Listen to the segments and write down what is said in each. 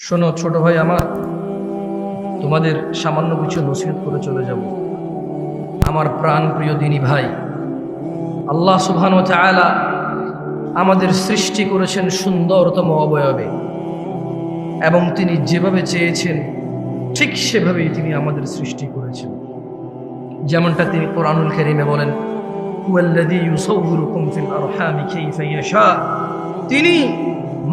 শোনো ছোট ভাই আমার, তোমাদের সামান্য কিছু নসিহত করে চলে যাব। আমার প্রাণ প্রিয় দিনী ভাই, আল্লাহ সুবহানাহু ওয়া তাআলা আমাদের সৃষ্টি করেছেন সুন্দরতম অবয়বে, এবং তিনি যেভাবে চেয়েছেন ঠিক সেভাবেই তিনি আমাদের সৃষ্টি করেছেন। যেমনটা তিনি কোরআনুল কারীমে বলেন, হুয়াল্লাযী ইউসাউবিরুকুম ফিল আরহামি কাইফা ইয়াশা, তিনি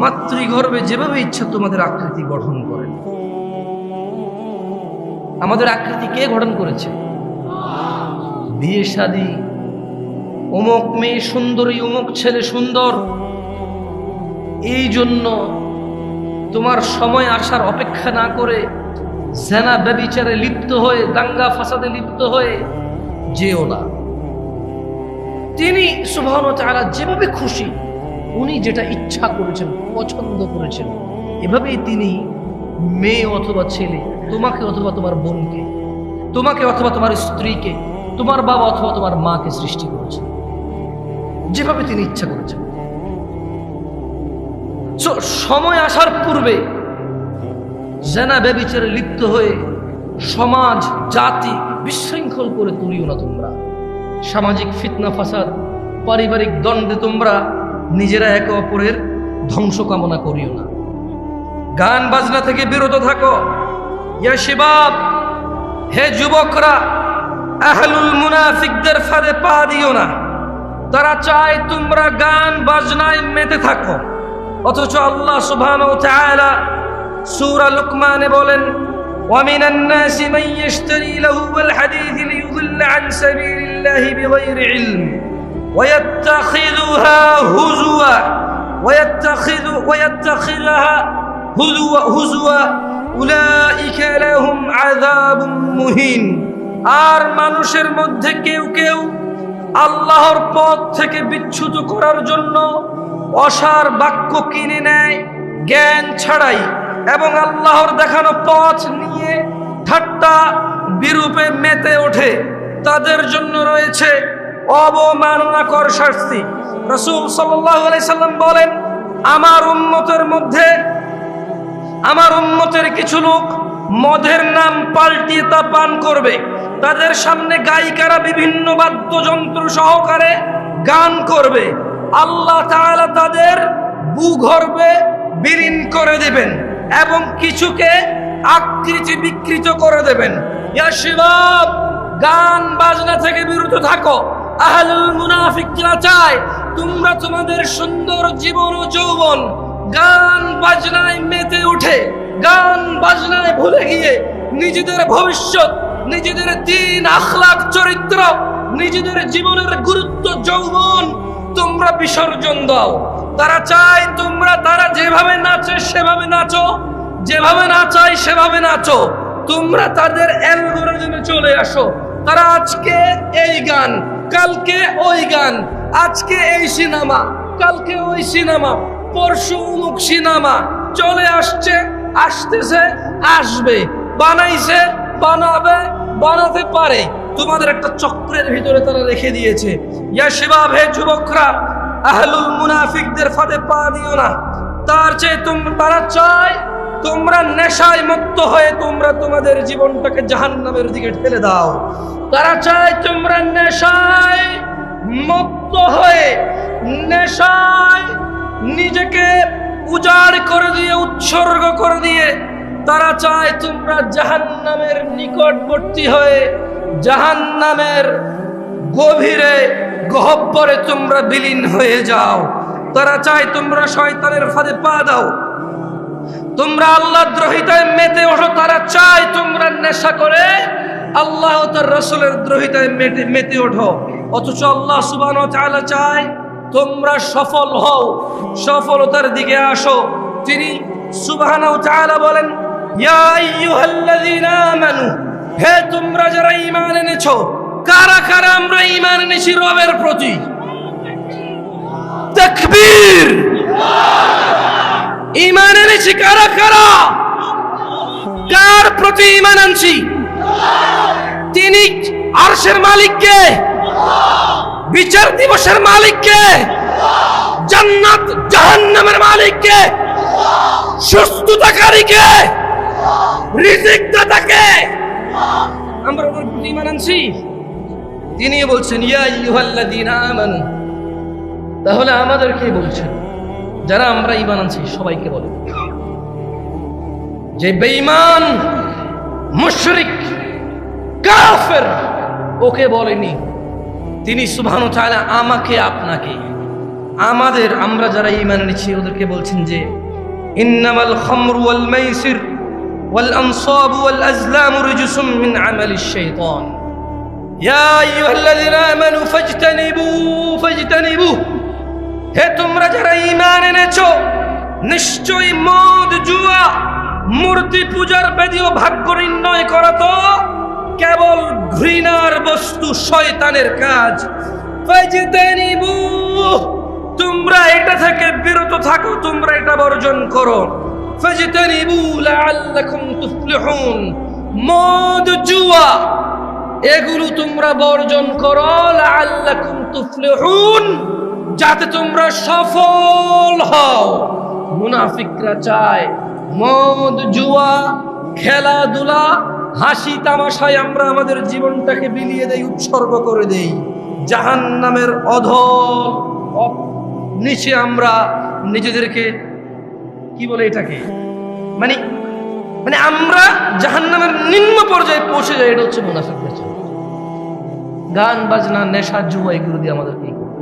মাতৃগর্ভে যেভাবে ইচ্ছা তোমাদের আকৃতি গঠন করেন। আমাদের আকৃতি কে গঠন করেছে? বিয়ে শাদী, অমুক মেয়ে সুন্দরী, অমুক ছেলে সুন্দর, এই জন্য তোমার সময় আসার অপেক্ষা না করে জেনা ব্যভিচারে লিপ্ত হয়ে, দাঙ্গা ফাসাদে লিপ্ত হয়ে যেও না। তিনি সুবহানাহু ওয়া তাআলা যেভাবে খুশি, উনি যেটা ইচ্ছা করেছেন, পছন্দ করেছেন, এভাবেই তিনি মেয়ে অথবা ছেলে, তোমাকে অথবা তোমার বোনকে, তোমাকে অথবা তোমার স্ত্রীকে, তোমার বাবা অথবা তোমার মাকে সৃষ্টি করেছেন যেভাবে তিনি ইচ্ছা করেছেন। সময় আসার পূর্বে জেনা ব্যভিচারে লিপ্ত হয়ে সমাজ জাতি বিশৃঙ্খল করে তুলিও না তোমরা। সামাজিক ফিতনা ফাসাদ, পারিবারিক দ্বন্দ্বে তোমরা নিজেরা একে অপরের ধ্বংস কামনা করিও না। গান বাজনা থেকে বিরত থাকো। ইয়া শিবাব, হে যুবকরা, আহলুল মুনাফিকদের ফাঁদে পা দিও না। তারা চায় তোমরা গান বাজনায় মেতে থাকো, অথচ আল্লাহ সুবহানাহু ওয়া তাআলা সূরা লুকমানে বলেন, ওয়া মিনান নাসি মান ইয়াশতারি লাহুল হাদীস লিয়ুদিল্লা আন সাবিলিল্লাহি বিগাইরি ইলম ওয়া ইয়াত্তাখিযুহা হুজুয়া হুজুয়া উলাইকা লাহুম আযাবুম মুহিন। আর মানুষের মধ্যে কেউ কেউ আল্লাহর পথ থেকে বিচ্যুত করার জন্য অসার বাক্য কিনে নেয় জ্ঞান ছাড়াই, এবং আল্লাহর দেখানো পথ নিয়ে ঠাট্টা বিরূপে মেতে ওঠে। তাদের জন্য রয়েছে অবমাননাকর শাস্তি। রাসূল সাল্লাল্লাহু আলাইহি সাল্লাম বলেন, আমার উম্মতের কিছু লোক মদের নাম পাল্টিয়ে তা পান করবে। তাদের সামনে গায়িকারা বিভিন্ন বাদ্যযন্ত্র সহকারে গান করবে। আল্লাহ তাআলা তাদের ভূগর্ভে বিলীন করে দেবেন এবং কিছুকে আকৃতি বিকৃত করে দেবেন। ইয়া শিবাব, গান বাজনা থেকে বিরত থাকো। আহলুল মুনাফিকরা চায় তোমরা তোমাদের সুন্দর জীবন ও যৌবন গান বাজনায় মেতে উঠে, গান বাজনায় ভুলে গিয়ে নিজেদের ভবিষ্যৎ, নিজেদের দ্বীন আখলাক চরিত্র, নিজেদের জীবনের গুরুত্ব যৌবন তোমরা বিসর্জন দাও। তারা চায় তোমরা, তারা যেভাবে নাচে সেভাবে নাচো, যেভাবে নাচাই সেভাবে নাচো। তোমরা তাদের অ্যালগরিদমে চলে আসো। তারা আজকে এই গান, কালকে ওই গান, আজকে এই সিনেমা, কালকে ওই সিনেমা, পরশু অমুক সিনেমা চলে আসছে, আসতেছে, আসবে, বানাইছে, বানাবে, বানাতে পারে। তোমাদের একটা চক্রের ভিতরে তারা রেখে দিয়েছে। ইয়া শিবাব, হে যুবকরা, আহলুল মুনাফিকদের ফাঁদে পা দিও না। তার চেয়ে তারা চায় তোমরা নেশায় মত্ত হয়ে তোমরা তোমাদের জীবনটাকে জাহান্নামের দিকে ঠেলে দাও। তারা চায় তোমরা নেশায় মত্ত হয়ে, নেশায় নিজেকে উজাড় করে দিয়ে, উৎসর্গ করে দিয়ে তারা চায় তোমরা জাহান্নামের নিকটবর্তী হয়ে, জাহান্নামের গভীরে গহ্বরে তোমরা বিলীন হয়ে যাও। তারা চায় তোমরা শয়তানের ফাঁদে পা দাও, তোমরা আল্লাহর দ্রোহিতায় মেতে ওঠো। তারা চায় তোমরা নেশা করে আল্লাহ ও তার রাসূলের দ্রোহিতায় মেতে ওঠো। অথচ আল্লাহ সুবহানাহু ওয়া তাআলা চায় তোমরা সফল হও, সফলতার দিকে আসো। তিনি সুবহানাহু ওয়া তাআলা বলেন, ইয়া আইয়ুহাল্লাযীনা আমানু, হে তোমরা যারা ঈমান এনেছো। কারা কারা আমরা ঈমান এনেছি রবের প্রতি? তাকবীর! ঈমান এনেছি কারা কারা? কার প্রতি ঈমান আনছি? তিনি আরশের মালিক কে? বিচার দিবসের মালিক কে? জান্নাত জাহান্নামের মালিক কে? সুস্থতাকারীকে, রিজিক দাতাকে। আমরা ওর প্রতি ঈমান আনছি। তিনি বলছেন ইয়া আইয়ুহাল্লাযীনা আমানু। তাহলে আমাদেরকে বলছেন, যারা আমরা ঈমান আনছি সবাইকে বলে যে বেঈমান, মুশরিক, কাফের ওকে বলেনি। তিনি সুবহানাহু ওয়া তাআলা আমাকে, আপনাকে, আমাদের, আমরা যারা ঈমান এনেছি ওদেরকে বলছেন যে ইন্নামাল খামরু ওয়াল মাইসির ওয়াল আনসাবু ওয়াল আজলামু রিজসুম মিন আমালিশ শাইতান ইয়া আইয়ুহাল্লাযীনা আমানু ফাজতানিবু। হে তোমরা যারা ঈমান এনেছো, নিশ্চয়ই মদ, জুয়া, মূর্তি পূজার বেদী ও ভাগ্য নির্ণয় করা তো কেবল ঘৃণার বস্তু, শয়তানের কাজ। ফাজতানিবু, তোমরা এটা থেকে বিরত থাকো, তোমরা এটা বর্জন করো। ফাজতানিবু লাআল্লাকুম তুফলিহুন, মদ, জুয়া এগুলো তোমরা বর্জন করো, লাআল্লাকুম তুফলিহুন, যাতে তোমরা সফল হও। মুনাফিকরা চায় মদ, জুয়া, খেলাধুলা, হাসি তামাশায় আমরা আমাদের জীবনটাকে বিলিয়ে দেই, উৎসর্গ করে দেই। জাহান্নামের অধল নিচে আমরা নিজেদেরকে, কি বলে এটাকে, মানে আমরা জাহান্নামের নিম্ন পর্যায়ে পৌঁছে যাই। এটা হচ্ছে মুনাফিকদের জন্য। গান বাজনা, নেশা, জুয়া এগুলো দিয়ে আমাদের কি করবে?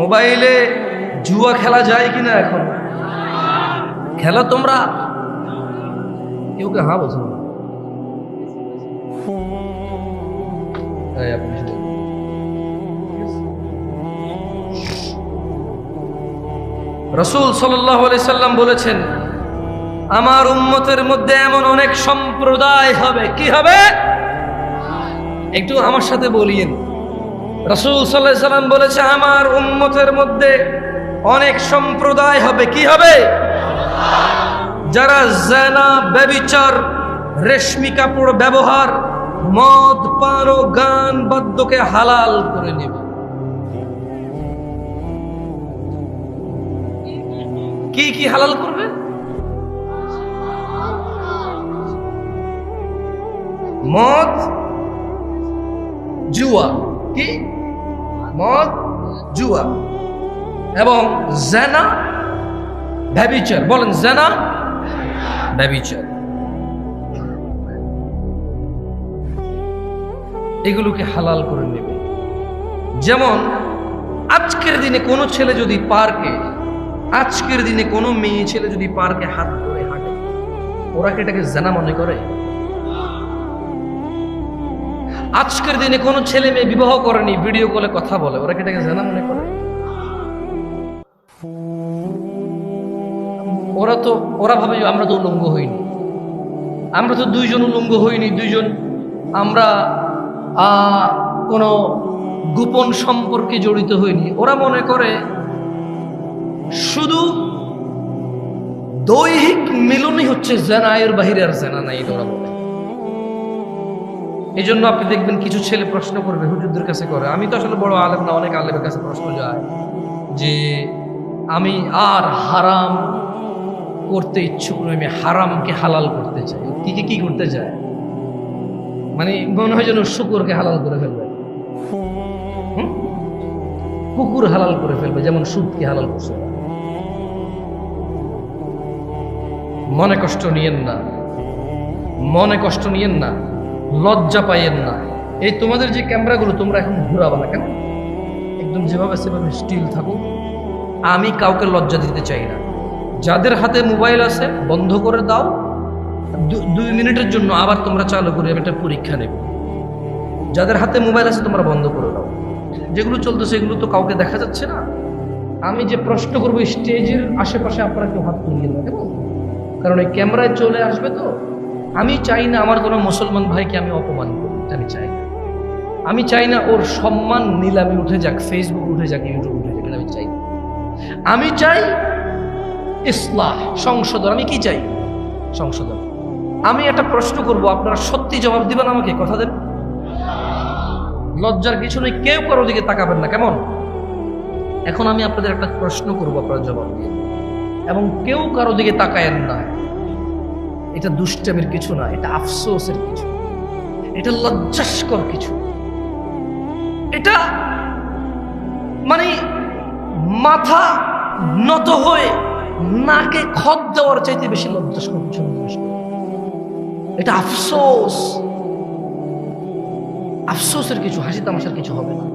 মোবাইলে জুয়া খেলা যায় কিনা? এখন খেলা তোমরা কেউ কে হ্যাঁ বলছো? রাসূল সাল্লাল্লাহু আলাইহি সাল্লাম বলেছেন, আমার উম্মতের মধ্যে এমন অনেক সম্প্রদায় হবে। কি হবে? একটু আমার সাথে বলিয়েন। রাসূল সাল্লাল্লাহু আলাইহি সাল্লাম বলেছে, আমার উম্মতের মধ্যে অনেক সম্প্রদায় হবে। কি হবে? যারা জিনা, ব্যভিচার, রেশমি কাপড় ব্যবহার, মদ, পান ও গান বাদ্যকে হালাল করে নেবে। কি কি হালাল করবে? মদ, জুয়া, কি মদ, জুয়া এবং জিনা, ব্যভিচার। বলেন জিনা, ব্যভিচার, এগুলোকে হালাল করে নেবে। যেমন আজকের দিনে কোনো ছেলে যদি পার্কে, আজকের দিনে কোনো মেয়ে ছেলে যদি পার্কে হাত ধরে হাঁটে, ওরা কি এটাকে জিনা মনে করে? আজকের দিনে কোনো ছেলে মেয়ে বিবাহ করেনি, ভিডিও কলে কথা বলে, ওরা কি এটাকে জিনা মনে করে? ওরা ভাবে আমরা তো উলঙ্গ হইনি, আমরা তো দুইজন উলঙ্গ হইনি, দুইজন আমরা কোনো গোপন সম্পর্কে জড়িত হইনি। ওরা মনে করে শুধু দৈহিক মিলনই হচ্ছে জিনা, এর বাহিরে আর জিনা নাই, ওরা বলে। এই জন্য আপনি দেখবেন কিছু ছেলে প্রশ্ন করবে, হুজুরদের কাছে করে। আমি তো আসলে বড় আলেম না, অনেক আলেমের কাছে প্রশ্ন যায় যে আমি আর হারাম করতে ইচ্ছুক নই, আমি হারামকে হালাল করতে চাই। কি করতে চায়? মানে মনে হয় যেন শুকুরকে হালাল করে ফেলবে, কুকুর হালাল করে ফেলবে, যেমন সুদকে হালাল করছে। মনে কষ্ট নিয়েন না, মনে কষ্ট নিয়েন না, লজ্জা পাইয়েন না। এই তোমাদের যে ক্যামেরাগুলো তোমরা এখন ঘুরাবা না কেন? একদম যেভাবে সেভাবে স্টিল থাকুক। আমি কাউকে লজ্জা দিতে চাই না। যাদের হাতে মোবাইল আছে বন্ধ করে দাও, 2 মিনিটের জন্য আবার তোমরা চালু করে আমি একটা পরীক্ষা নেব। যাদের হাতে মোবাইল আছে তোমরা বন্ধ করে দাও। যেগুলো চলতেছে এগুলো তো কাউকে দেখা যাচ্ছে না। আমি যে প্রশ্ন করবো স্টেজের আশেপাশে আপনারা কেউ হাত তুলিয়ে না, কেন? কারণ এই ক্যামেরায় চলে আসবে তো। আমি চাই না আমার কোনো মুসলমান ভাইকে আমি অপমান করি, আমি চাই না। আমি চাই না ওর সম্মান নিলামে উঠে যাক, ফেসবুক উঠে যাক, ইউটিউব উঠে যাক, আমি চাই না। আমি চাই ইসলাহ, সংশোধন। আমি কি চাই? সংশোধন। আমি একটা প্রশ্ন করব, আপনারা সত্যি জবাব দিবেন আমাকে, কথা দেন। লজ্জার কিছু নেই, কেউ কারোর দিকে তাকাবেন না, কেমন? এখন আমি আপনাদের একটা প্রশ্ন করব, আপনারা জবাব দিয়ে। এবং কেউ কারো দিকে তাকায়েন না। এটা দুষ্টামির কিছু না, এটা আফসোসের কিছু, এটা লজ্জাস্কর কিছু। এটা মানে মাথা নত হয়ে নাকে খত দেওয়ার চাইতে বেশি লজ্জাস্কর কিছু না। এটা আফসোস, আফসোসের কিছু, হাসি তামাশার কিছু হবে না।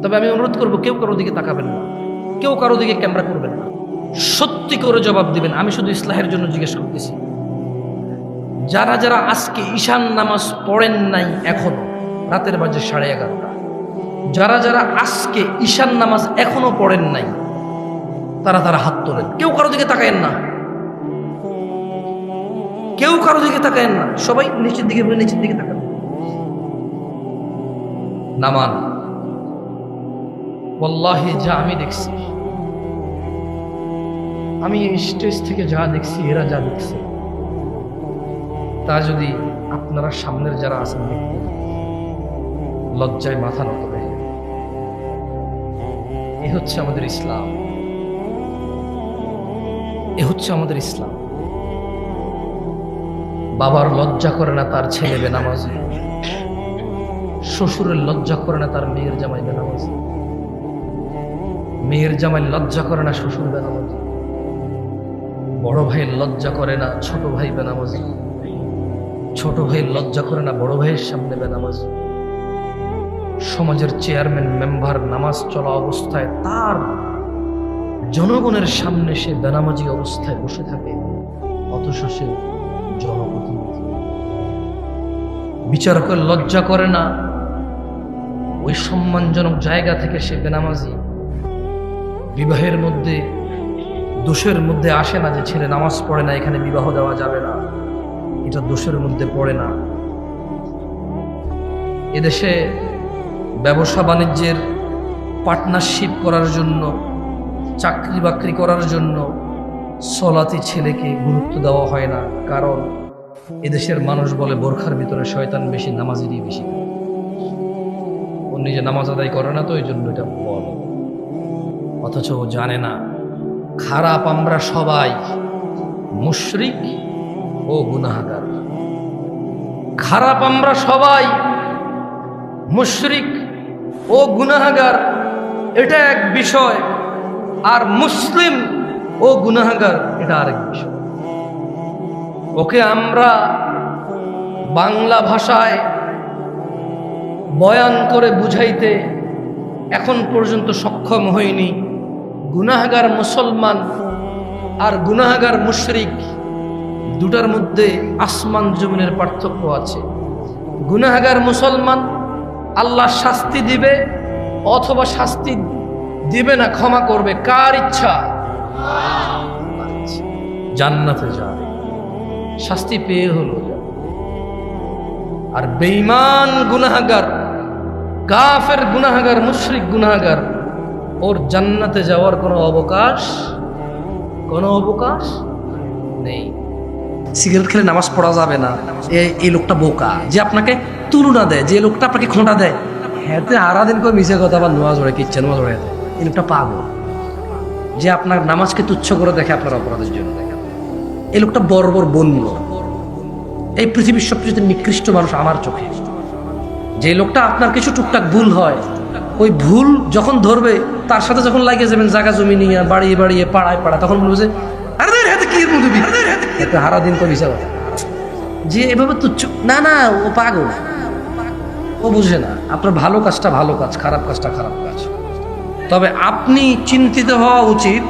তবে আমি অনুরোধ করবো, কেউ কারো দিকে তাকাবেন না, কেউ কারো দিকে ক্যামেরা করবেন না, সত্যি করে জবাব দিবেন। আমি শুধু ইসলাহের জন্য জিজ্ঞেস করতেছি, যারা যারা আজকে ঈশান নামাজ পড়েন নাই, এখনো রাতের বাজে 11:30, যারা যারা আজকে ঈশান নামাজ এখনো পড়েন নাই, তারা তারা হাত তোলেন। কেউ কারো দিকে তাকায়েন না, কেউ কারো দিকে তাকায়েন না, সবাই নিচের দিকে, নিচের দিকে তাকান। নামান, ওয়াল্লাহি যা আমি দেখছি, আমি স্টেজ থেকে যা দেখছি, এরা যা দেখছে, তা যদি আপনারা সামনের যারা আছেন দেখতেন, লজ্জায় মাথা নত হয়ে। এ হচ্ছে আমাদের ইসলাম, এ হচ্ছে আমাদের ইসলাম। বাবার লজ্জা করে না তার ছেলে বেনামাজি, শ্বশুরের লজ্জা করে না তার মেয়ের জামাই বেনামাজি, মেয়ের জামাই লজ্জা করে না শ্বশুর বেনামাজি, বড় ভাইয়ের লজ্জা করে না ছোট ভাই বেনামাজি, ছোট ভাইয়ের লজ্জা করে না বড় ভাইয়ের সামনে বেনামাজি। সমাজের চেয়ারম্যান মেম্বার নামাজ চলা অবস্থায় তার জনগণের সামনে সে বেনামাজি অবস্থায় বসে থাকে, অথচ সে জনপ্রতিনিধি। বিচারকের লজ্জা করে না ওই সম্মানজনক জায়গা থেকে সে বেনামাজি। বিবাহের মধ্যে দোষের মধ্যে আসে না যে ছেলে নামাজ পড়ে না, এখানে বিবাহ দেওয়া যাবে না, এটা দোষের মধ্যে পড়ে না। এদেশে ব্যবসা বাণিজ্যের পার্টনারশিপ করার জন্য, চাকরি বাকরি করার জন্য সলাতি ছেলেকে গুরুত্ব দেওয়া হয় না, কারণ এদেশের মানুষ বলে বোরখার ভিতরে শয়তান বেশি, নামাজেরই বেশি। ও নিজে নামাজ আদায় করে না, তো এই জন্য এটা বলে। অথচ ও জানে না খারাপ আমরা সবাই মুশরিক ও গুনাহগার। খারাপ আমরা সবাই মুশরিক ও গুনাহগার, এটা এক বিষয়। আর মুসলিম ও গুনাহগার, এটা আরেক বিষয়। ওকে আমরা বাংলা ভাষায় বয়ান করে বুঝাইতে এখন পর্যন্ত সক্ষম হইনি। গুনাহগার মুসলমান আর গুনাহগার মুশরিক, দুটার মধ্যে আসমান জমিনের পার্থক্য আছে। গুনাহগার মুসলমান আল্লাহ শাস্তি দিবে অথবা শাস্তি দিবে না, ক্ষমা করবে, কার ইচ্ছা? জান্নাতে যাবে, শাস্তি পেয়ে হলো। আর বেঈমান গুনাহগার, কাফের গুনাহগার, মুশরিক গুনাহগার, ওর জান্নাতে যাওয়ার কোনো অবকাশ নেই। সিগারেট খেলে নামাজ পড়া যাবে না, এই লোকটা বোকা। যে আপনাকে তুলনা দেয়, যে লোকটা আপনাকে খোঁটা দেয়, হ্যাঁ আরাদিন করে মিশে কথা আবার নামাজ ওড়ে কিচ্ছে, নামাজ ওড়ে দেয়, এই লোকটা পাগল। যে আপনার নামাজকে তুচ্ছ করে দেখে আপনার অপরাধের জন্য, এই লোকটা বর্বর বন্য। এই পৃথিবীর সবচেয়ে নিকৃষ্ট মানুষ আমার চোখে। যে লোকটা আপনার কিছু টুকটাক ভুল হয়, ওই ভুল যখন ধরবে, তার সাথে যখন লাগিয়ে যাবেন জায়গা জমি নিয়ে, বাড়িয়ে বাড়িয়ে, পাড়ায় পাড়া, তখন বলবে যে হারা দিন করে মিশা কথা। যে এভাবে তুচ্ছ, না না, ও পাগল, ও বুঝে না আপনার ভালো কাজটা ভালো কাজ, খারাপ কাজটা খারাপ কাজ। তবে আপনি চিন্তিত হওয়া উচিত।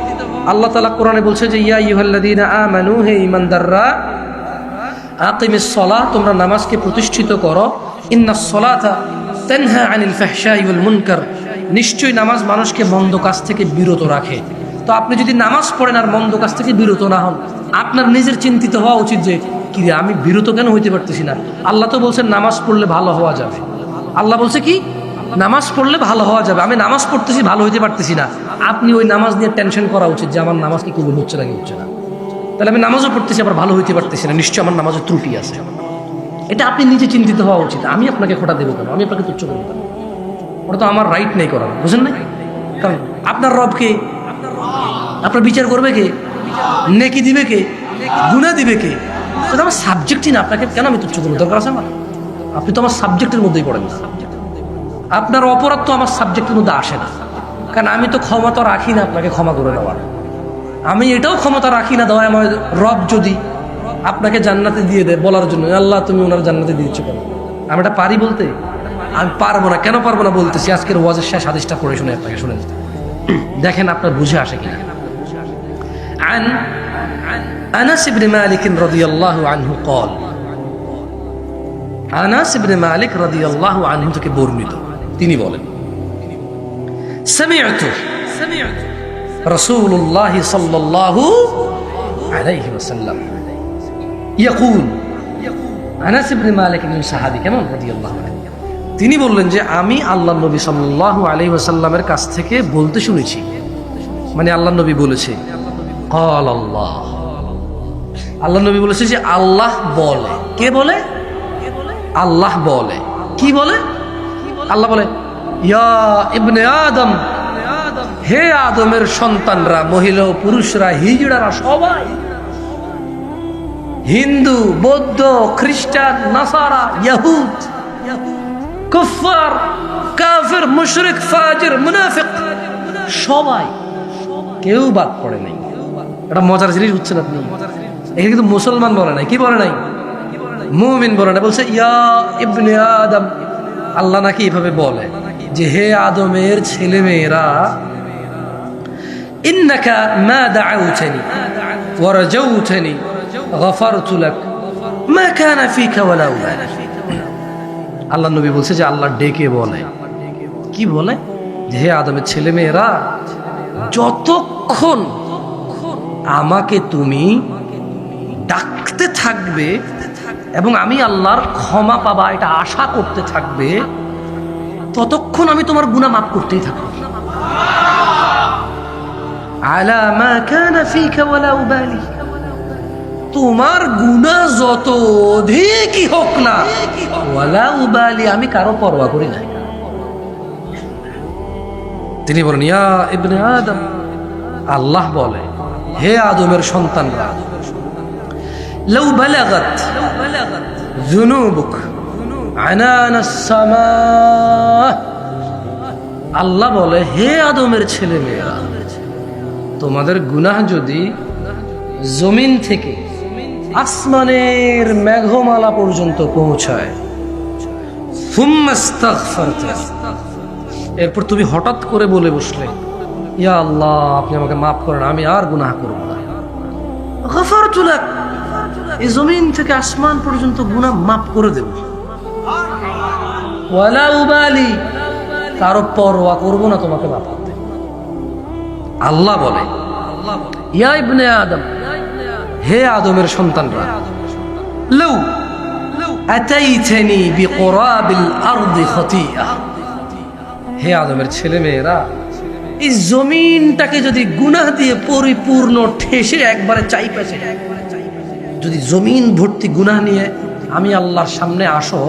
আল্লাহ তাআলা কোরআনে বলছে যে ইয়া আইয়ুহাল্লাযীনা আমানু, হে ঈমানদাররা, আকিমিস সালাহ, তোমরা নামাজকে প্রতিষ্ঠিত করো। ইন্নাস সালাতা তানহা আনিল ফাহশাই ওয়াল মুনকার, নিশ্চয়ই নামাজ মানুষকে মন্দ কাজ থেকে বিরত রাখে। তো আপনি যদি নামাজ পড়েন আর মন্দ কাজ থেকে বিরত না হন, আপনার নিজের চিন্তিত হওয়া উচিত যে কি রে, আমি বিরত কেন হইতে পারতেছি না? আল্লাহ তো বলছেন নামাজ পড়লে ভালো হওয়া যাবে। আল্লাহ বলছে কি, নামাজ পড়লে ভালো হওয়া যাবে। আমি নামাজ পড়তেছি, ভালো হইতে পারতেছি না। আপনি ওই নামাজ নিয়ে টেনশন করা উচিত যে আমার নামাজ কি কবুল হচ্ছে নাকি হচ্ছে না। তাহলে আমি নামাজও পড়তেছি, আবার ভালো হইতে পারতেছি না, নিশ্চয়ই আমার নামাজের ত্রুটি আছে। এটা আপনি নিজে চিন্তিত হওয়া উচিত। আমি আপনাকে খোটা দেবো কেন? আমি আপনাকে তুচ্ছ করবো কেন? ওটা তো আমার রাইট নেই করার, বুঝেন না? কারণ আপনার রবকে আপনার বিচার করবে কে? নেকি দিবে কে? গুনাহ দিবে কে? এটা আমার সাবজেক্টই না। আপনাকে কেন আমি তুচ্ছ করবো? দরকার আছে আমার? আপনি তো আমার সাবজেক্টের মধ্যেই পড়েন না। আপনার অপরাধ তো আমার সাবজেক্টের মধ্যে আসে না, কারণ আমি তো ক্ষমতা রাখি না আপনাকে ক্ষমা করে দেওয়ার। আমি এটাও ক্ষমতা রাখি না দেওয়া আমার রব যদি আপনাকে জান্নাতে দিয়ে দেয় বলার জন্য, আল্লাহ তুমি ওনার জান্নাতে দিয়েছো কেন? আমি এটা পারি বলতে? আমি পারবো না। কেন পারবো না বলতেছি, আজকের ওয়াজের শেষ হাদিসটা পড়ে শুনে আপনাকে শুনে দেখেন আপনার বুঝে আসে কিনা। عن أنس بن مالك رضي الله عنه قال আনাস ইবনে মালিক রাদিয়াল্লাহু আনহু থেকে বর্ণিত, তিনি বলেন সামি'তু রাসূলুল্লাহ সাল্লাল্লাহু আলাইহি ওয়াসাল্লাম ইয়াকুল। আনাস ইবনে মালিক একজন সাহাবী, কেমন রাদিয়াল্লাহু আনহু, তিনি বললেন যে আমি আল্লাহর নবী সাল্লাল্লাহু আলাইহি ওয়াসাল্লামের কাছ থেকে বলতে শুনেছি, মানে আল্লাহর নবী বলেছে ক্বাল আল্লাহ, আল্লাহর নবী বলেছে যে আল্লাহ বলে। কে বলে? আল্লাহ বলে। কি বলে? আল্লাহ বলে ইয়া ইবনে আদম, হে আদমের সন্তানরা, মহিলা ও পুরুষরা, হিজড়ারা, সবাই, হিন্দু, বৌদ্ধ, খ্রিস্টান, নাসারা, ইহুদ, কুফার, কাফির, মুশরিক, ফাজির, মুনাফিক, সবাই, কেউ বাদ পড়ে নাই। এটা মজার জিনিস হচ্ছে না আপনি, এখানে কিন্তু মুসলমান বলে নাই। কি বলে নাই? মুমিন বলে না, বলছে ইয়া ইবনে আদম। আল্লাহ নাকি এভাবে বলে যে হে আদমের ছেলে মেয়েরা, ইন্নাকা মা দাআউতানি ওয়া রাজাউতানি গফারতু লাক মা কানা ফিকা ওয়ালা উবালি। আল্লাহ নবী বলছে যে আল্লাহ ডেকে বলে, কি বলে? যে হে আদমের ছেলে মেয়েরা, যতক্ষণ আমাকে তুমি ডাকতে থাকবে এবং আমি আল্লাহর ক্ষমা পাবা এটা আশা করতে থাকবে, ততক্ষণ আমি তোমার গুনাহ মাফ করতেই থাকবো। আলা মা কানা ফিকা ওয়ালা উবালি, তোমার গুনাহ যত অধিকই হোক না, ওয়ালা উবালি, আমি কারো পরোয়া করি না। তিনি বলেন ইয়া ইবনে আদম, আল্লাহ বলে হে আদমের সন্তানরা, লাউ বালাগাত যুনুবুক আনানাস সামা, আল্লাহ বলে হে আদমের ছেলে মেয়েরা, তোমাদের গুনাহ যদি জমিন থেকে আসমানের মেঘমালা পর্যন্ত পৌঁছায়, ফুম্মাস্তাগফারতা, এরপর তুমি হঠাৎ করে বলে বসলে ইয়া আল্লাহ আপনি আমাকে মাফ করেন, আমি আর গুনাহ করব না, গফারতু লাক, এই জমিন থেকে আসমান পর্যন্ত গুনাহ মাফ করে দেব, ওয়ালা উবালি, কারো পরোয়া করব না তোমাকে মাফ করতে। আল্লাহ বলে ইয়া ইবনে আদম, হে আদমের সন্তানরা, লাউ আতাইতানি বিকুরাবিল আরদি খাতিয়া, হে আদমের ছেলে মেয়েরা, এই জমিনটাকে যদি গুনাহ দিয়ে পরিপূর্ণ ঠেসে একবারে চাইপেছে, যদি জমিন ভর্তি গুনাহ নিয়ে আমি আল্লাহর সামনে আসো,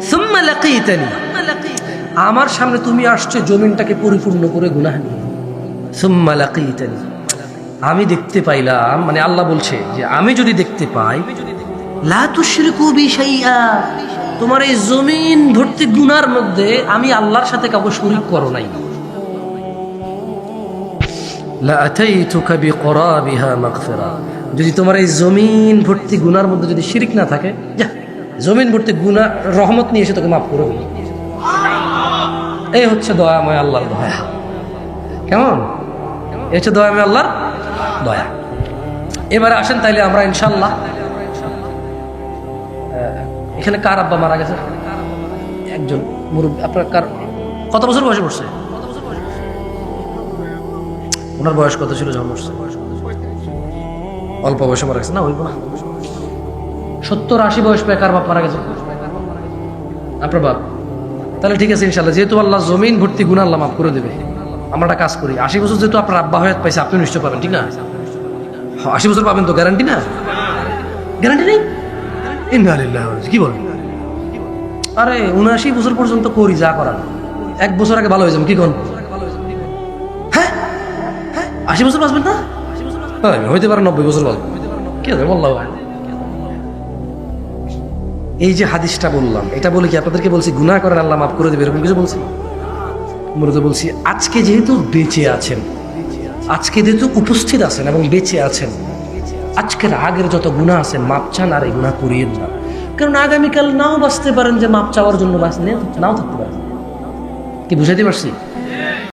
সুম্মা লাকিতানি, আমার সামনে তুমি আসছো জমিনটাকে পরিপূর্ণ করে গুনাহ নিয়ে, সুম্মা লাকিতানি, আমি দেখতে পাইলাম, মানে আল্লাহ বলছে যে আমি যদি দেখতে পাই, লা তুশরিকু বি শাইআ, তোমার এই জমিন ভর্তি গুনার মধ্যে আমি আল্লাহর সাথে কাউকে শরীক করো নাই, লা আতাইতুকা বিকুরাবিহা মাগফিরা, যদি তোমার এই জমিন ভর্তি গুনার মধ্যে যদি শিরক না থাকে, যা জমিন ভর্তি গুনাহ রহমত নিয়ে এসে তোকে মাফ করে দেব। এই হচ্ছে দয়াময় আল্লাহর দয়া। কেমন? এই হচ্ছে দয়াময় আল্লাহর দয়া। এবারে আসেন তাইলে আমরা ইনশাআল্লাহ, এখানে কার আব্বা মারা গেছে? একজন মুরব্বী। আপনার কার কত বছর বয়সে পড়ছে? ওনার বয়স কত ছিল যখন মরছে? অল্প বয়সে মারা গেছে না? হইব না, 70-80 বয়স পেয়ে কার বাপ মারা গেছে? আপনার বাপ। তাহলে ঠিক আছে ইনশাআল্লাহ, যেহেতু আল্লাহ জমিন ভর্তি গুনাহ আল্লাহ মাফ করে দেবে, আমরা একটা কাজ করি, 80 বছর যেহেতু আপনার আব্বা হয়ে পাইছে, আপনি নিশ্চয় পাবেন, ঠিক না? 80 বছর পাবেন তো, গ্যারান্টি না? গ্যারান্টি নেই? ইন্নালিল্লাহি, কি বলেন? আরে 79 বছর পর্যন্ত করি যা করার, 1 বছর আগে ভালো হয়ে যাবে, কি কোন? হ্যাঁ, 80 বছর বাঁচবেন না? হ্যাঁ, হইতে পারে 90 বছর বাঁচবেন। কে জানে, বললাম। এই যে হাদিসটা বললাম, এটা বলে কি আপনাদেরকে বলছি গুনাহ করেন আল্লাহ মাফ করে দেবে এরকম কিছু বলছি? মূলত বলছি আজকে যেহেতু বেঁচে আছেন, আজকে যেহেতু উপস্থিত আছেন এবং বেঁচে আছেন, আজকের আগের যত গুনাহ আছেন মাপ চান আর এই গুনাহ করিয়েন না। কারণ আগামীকাল নাও বাঁচতে পারেন যে মাপ চাওয়ার জন্য নাও থাকতে পারেন। কি বুঝাইতে পারছি?